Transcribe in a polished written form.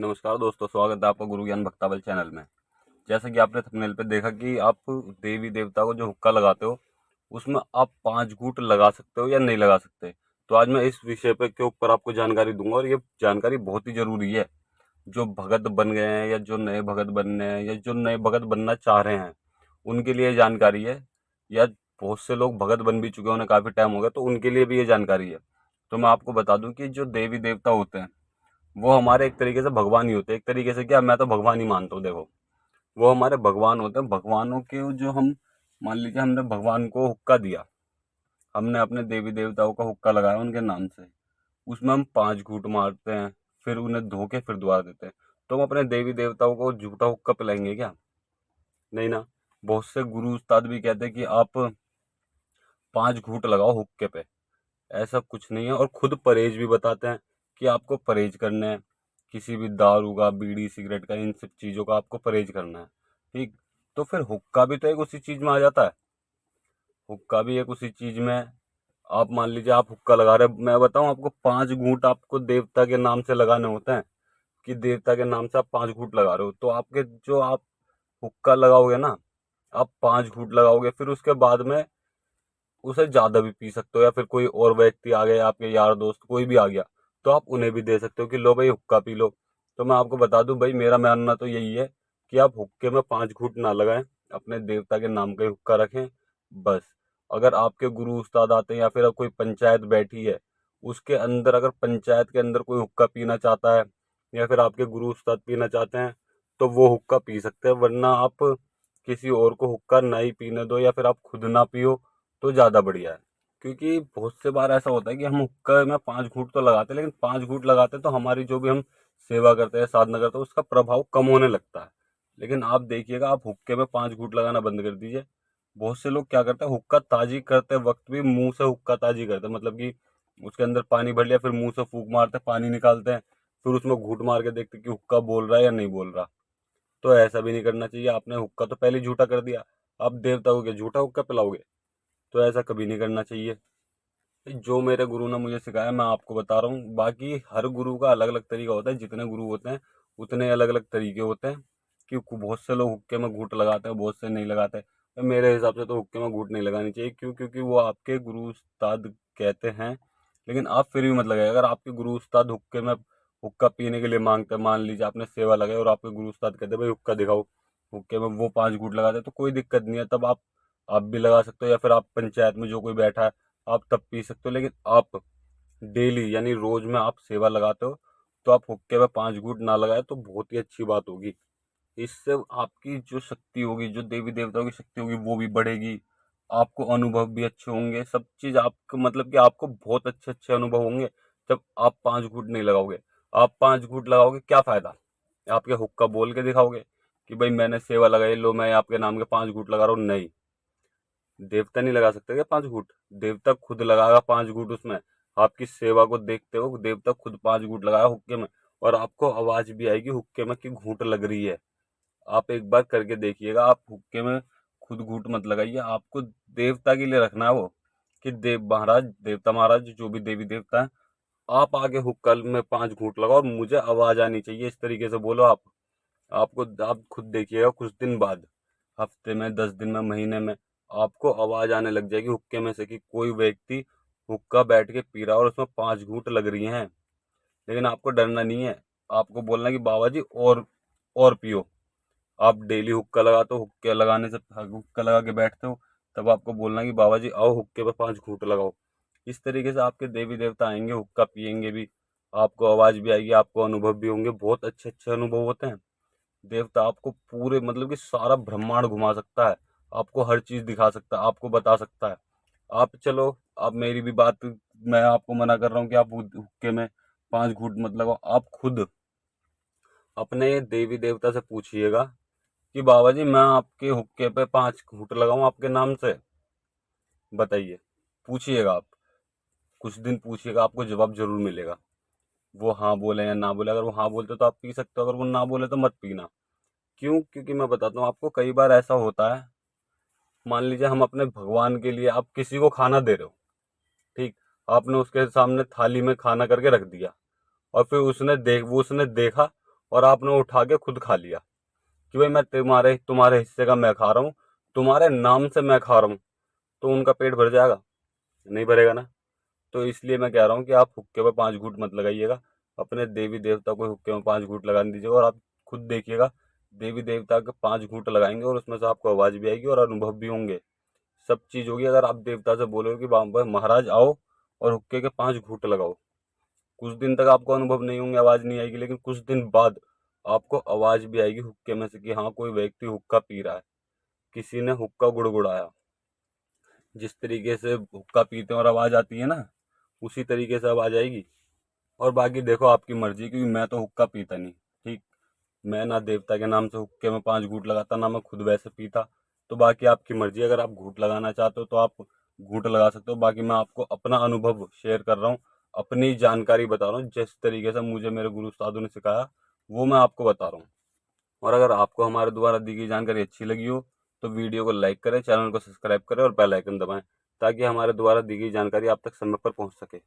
नमस्कार दोस्तों, स्वागत है आपका गुरु ज्ञान भक्तावल चैनल में। जैसा कि आपने थंबनेल पे देखा कि आप देवी देवता को जो हुक्का लगाते हो उसमें आप 5 घूंट लगा सकते हो या नहीं लगा सकते। तो आज मैं इस विषय पे के ऊपर आपको जानकारी दूंगा और ये जानकारी बहुत ही जरूरी है। जो भगत बन गए हैं या जो नए भगत बनने हैं या जो नए भगत बनना चाह रहे हैं उनके लिए ये जानकारी है, या बहुत से लोग भगत बन भी चुके हैं, उन्हें काफी टाइम हो गया तो उनके लिए भी ये जानकारी है। तो मैं आपको बता दूं कि जो देवी देवता होते हैं वो हमारे एक तरीके से भगवान ही होते हैं। एक तरीके से क्या, मैं तो भगवान ही मानता हूँ। देखो, वो हमारे भगवान होते हैं। भगवानों के जो हम मान लीजिए हमने भगवान को हुक्का दिया, हमने अपने देवी देवताओं का हुक्का लगाया उनके नाम से, उसमें हम 5 घूंट मारते हैं, फिर उन्हें धो के फिर दुआ देते हैं। तो हम अपने देवी देवताओं को झूठा हुक्का पिलाएंगे क्या? नहीं ना। बहुत से गुरु उस्ताद भी कहते हैं कि आप 5 घूंट लगाओ हुक्के पे। ऐसा कुछ नहीं है, और खुद परहेज भी बताते हैं कि आपको परहेज करना है। किसी भी दारू का, बीड़ी सिगरेट का, इन सब चीजों का आपको परहेज करना है। ठीक। तो फिर हुक्का भी तो एक उसी चीज में आ जाता है। हुक्का भी एक उसी चीज में है। आप मान लीजिए आप हुक्का लगा रहे, मैं बताऊं आपको, 5 घूंट आपको देवता के नाम से लगाने होते हैं। कि देवता के नाम से आप 5 घूंट लगा रहे हो, तो आपके जो आप हुक्का लगाओगे ना, आप 5 घूंट लगाओगे, फिर उसके बाद में उसे ज्यादा भी पी सकते हो, या फिर कोई और व्यक्ति आ गया, आपके यार दोस्त कोई भी आ गया, तो आप उन्हें भी दे सकते हो कि लो भाई हुक्का पी लो। तो मैं आपको बता दूं भाई, मेरा मानना तो यही है कि आप हुक्के में 5 घूंट ना लगाएं, अपने देवता के नाम का ही हुक्का रखें बस। अगर आपके गुरु उस्ताद आते हैं या फिर कोई पंचायत बैठी है, उसके अंदर अगर पंचायत के अंदर कोई हुक्का पीना चाहता है या फिर आपके गुरु उस्ताद पीना चाहते हैं, तो वो हुक्का पी सकते हैं, वरना आप किसी और को हुक्का ना ही पीने दो या फिर आप खुद ना पियो तो ज्यादा बढ़िया है। क्योंकि बहुत से बार ऐसा होता है कि हम हुक्का में 5 घूंट तो लगाते हैं, लेकिन 5 घूंट लगाते हैं तो हमारी जो भी हम सेवा करते हैं, साधना करते हैं, उसका प्रभाव कम होने लगता है। लेकिन आप देखिएगा, आप हुक्के में 5 घूंट लगाना बंद कर दीजिए। बहुत से लोग क्या करते हैं, हुक्का ताजी करते वक्त भी मुंह से हुक्का ताजी करते हैं, मतलब कि उसके अंदर पानी भर लिया, फिर मुंह से फूंक मारते हैं, पानी निकालते हैं, फिर उसमें घूंट मार के देखते हैं कि हुक्का बोल रहा है या नहीं बोल रहा। तो ऐसा भी नहीं करना चाहिए। आपने हुक्का तो पहले ही झूठा कर दिया, आप देवता को क्या झूठा हुक्का पिलाओगे? तो ऐसा कभी नहीं करना चाहिए। जो मेरे गुरु ने मुझे सिखाया मैं आपको बता रहा हूँ। बाकी हर गुरु का अलग अलग तरीका होता है, जितने गुरु होते हैं उतने अलग अलग तरीके होते हैं। क्योंकि बहुत से लोग हुक्के में घूंट लगाते हैं, बहुत से नहीं लगाते। तो मेरे हिसाब से तो हुक्के में घूंट नहीं लगानी चाहिए। क्यों? क्योंकि वो आपके गुरु उस्ताद कहते हैं, लेकिन आप फिर भी मत लगाइए। अगर आपके गुरु उस्ताद हुक्के में हुक्का पीने के लिए मांगते हैं, मान लीजिए आपने सेवा लगाई और आपके गुरु उस्ताद कहते हैं भाई हुक्का दिखाओ, हुक्के में वो 5 घूंट लगाते हैं, तो कोई दिक्कत नहीं है। तब आप भी लगा सकते हो, या फिर आप पंचायत में जो कोई बैठा है आप तब पी सकते हो। लेकिन आप डेली यानी रोज में आप सेवा लगाते हो, तो आप हुक्के में 5 घूंट ना लगाए तो बहुत ही अच्छी बात होगी। इससे आपकी जो शक्ति होगी, जो देवी देवताओं की शक्ति होगी, वो भी बढ़ेगी। आपको अनुभव भी अच्छे होंगे, सब चीज आपको, मतलब कि आपको बहुत अच्छे अच्छे अनुभव होंगे जब आप 5 घूंट नहीं लगाओगे। आप 5 घूंट लगाओगे, क्या फायदा? आपके हुक्का बोल के दिखाओगे कि भाई मैंने सेवा लगाई, लो मैं आपके नाम के 5 घूंट लगा रहा हूँ? नहीं। देवता नहीं लगा सकते क्या 5 घूंट? देवता खुद लगाएगा 5 घूंट उसमें। आपकी सेवा को देखते हो, देवता खुद 5 घूंट लगाया हुक्के में, और आपको आवाज भी आएगी हुक्के में कि घूंट लग रही है। आप एक बार करके देखिएगा। आप हुक्के में खुद घूंट मत लगाइए, आपको देवता के लिए रखना है वो, कि देव महाराज, देवता महाराज, जो भी देवी देवता है, आप आगे हुक्का में 5 घूंट लगाओ और मुझे आवाज आनी चाहिए, इस तरीके से बोलो आप। आप खुद देखिएगा, कुछ दिन बाद, हफ्ते में, 10 दिन में, महीने में, आपको आवाज आने लग जाएगी हुक्के में से कि कोई व्यक्ति हुक्का बैठ के पी रहा है और उसमें 5 घूंट लग रही हैं। लेकिन आपको डरना नहीं है, आपको बोलना है कि बाबा जी और पियो। आप डेली हुक्का लगाते हो, हुक्के लगाने से हुक्का लगा के बैठते हो, तब आपको बोलना है कि बाबा जी आओ हुक्के पे 5 घूंट लगाओ। इस तरीके से आपके देवी देवता आएंगे, हुक्का पियेंगे भी, आपको आवाज भी आएगी, आपको अनुभव भी होंगे। बहुत अच्छे अच्छे अनुभव होते हैं। देवता आपको पूरे, मतलब कि सारा ब्रह्मांड घुमा सकता है, आपको हर चीज दिखा सकता है, आपको बता सकता है। आप चलो, आप मेरी भी बात, मैं आपको मना कर रहा हूँ कि आप हुक्के में 5 घूंट मत लगाओ। आप खुद अपने देवी देवता से पूछिएगा कि बाबा जी मैं आपके हुक्के पे 5 घूंट लगाऊं आपके नाम से, बताइए। पूछिएगा आप, कुछ दिन पूछिएगा, आपको जवाब जरूर मिलेगा। वो हाँ बोले या ना बोले, अगर वो हाँ बोलते तो आप पी सकते हो, अगर वो ना बोले तो मत पीना। क्यों? क्योंकि मैं बताता हूँ आपको, कई बार ऐसा होता है, मान लीजिए हम अपने भगवान के लिए, आप किसी को खाना दे रहे हो, ठीक, आपने उसके सामने थाली में खाना करके रख दिया, और फिर वो उसने देखा और आपने उठा के खुद खा लिया कि भाई मैं तुम्हारे तुम्हारे हिस्से का मैं खा रहा हूँ, तुम्हारे नाम से मैं खा रहा हूँ, तो उनका पेट भर जाएगा? नहीं भरेगा ना। तो इसलिए मैं कह रहा हूँ कि आप हुक्के में 5 घूंट मत लगाइएगा, अपने देवी देवता को हुक्के में 5 घूंट लगा दीजिएगा, और आप खुद देखिएगा देवी देवता के 5 घूंट लगाएंगे और उसमें से आपको आवाज भी आएगी और अनुभव भी होंगे, सब चीज होगी। अगर आप देवता से बोलोगे कि बाबा महाराज आओ और हुक्के के 5 घूंट लगाओ, कुछ दिन तक आपको अनुभव नहीं होंगे, आवाज नहीं आएगी, लेकिन कुछ दिन बाद आपको आवाज भी आएगी हुक्के में से कि हाँ कोई व्यक्ति हुक्का पी रहा है, किसी ने हुक्का गुड़गुड़ाया। जिस तरीके से हुक्का पीते हैं और आवाज आती है ना, उसी तरीके से आवाज आएगी। और बाकी देखो आपकी मर्जी, क्योंकि मैं तो हुक्का पीता नहीं, ठीक, मैं ना देवता के नाम से हुक्के में 5 घूंट लगाता, ना मैं खुद वैसे पीता। तो बाकी आपकी मर्जी, अगर आप घूंट लगाना चाहते हो तो आप घूंट लगा सकते हो। बाकी मैं आपको अपना अनुभव शेयर कर रहा हूँ, अपनी जानकारी बता रहा हूँ, जिस तरीके से मुझे मेरे गुरु साधु ने सिखाया वो मैं आपको बता रहा हूँ। और अगर आपको हमारे द्वारा दी गई जानकारी अच्छी लगी हो तो वीडियो को लाइक करें, चैनल को सब्सक्राइब करें और बेल आइकन दबाएं, ताकि हमारे द्वारा दी गई जानकारी आप तक समय पर पहुंच सके।